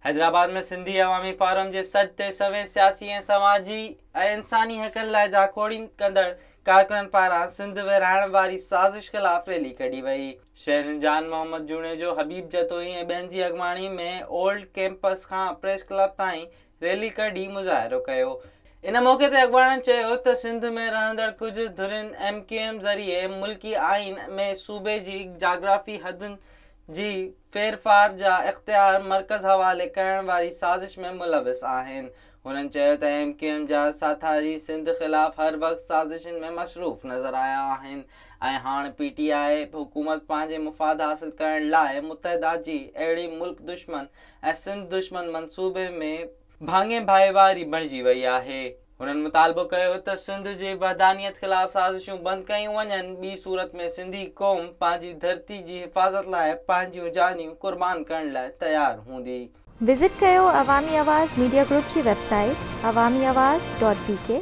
हैदराबाद में सिंधी अवामी फोरम जे सज ते सवें सियासी ऐं समाजी ऐं इंसानी हक़नि लाइ जाखोड़ी कंदड़ कारकुननि पारां सिंध विरहाइण वारी साज़िश ख़िलाफ़ रैली कढी वई। शहरजान मोहम्मद जुनेजो, हबीब जतोई ऐं ॿियनि जी अॻवानी में ओल्ड कैंपस खां प्रेस क्लब ताईं रैली कढी मुज़ाहिरो कयो। इन मौक़े ते अॻवाननि चयो त सिंध में रहंदड़ कुझु धुरियुनि MQM ज़रिए मुल्की आइन में सूबे जी जाग्राफ़ी हदुनि जी फेरफार जा इख़्तियार मर्कज़ हवाले करण वारी साज़िश में मुलविस आहिनि। हुननि चयो त MQM जा साथारी सिंध ख़िलाफ़ हर वक़्तु साज़िशुनि में मसरूफ़ नज़र आया आहिनि ऐं हाणे PTI हुकूमत पंहिंजे मुफ़ाद हासिल करण लाइ मुतहदा जी अहिड़ी मुल्क दुश्मन ऐं सिंध दुश्मन मंसूबे में भाङे भाईवारी बणिजी वई आहे। हुननि मुतालबो कयो त सिंध जी वहदानियत ख़िलाफ़ साज़िशूं बंदि कयूं वञनि, ॿी सूरत में सिंधी क़ौम पंहिंजी धरती जी हिफ़ाज़त लाइ पंहिंजूं जानियूं क़ुर्बान करण लाइ तयारु हूंदी। विज़िट कयो अवामी आवाज़ मीडिया ग्रुप जी वेबसाइट awamiawaz.pk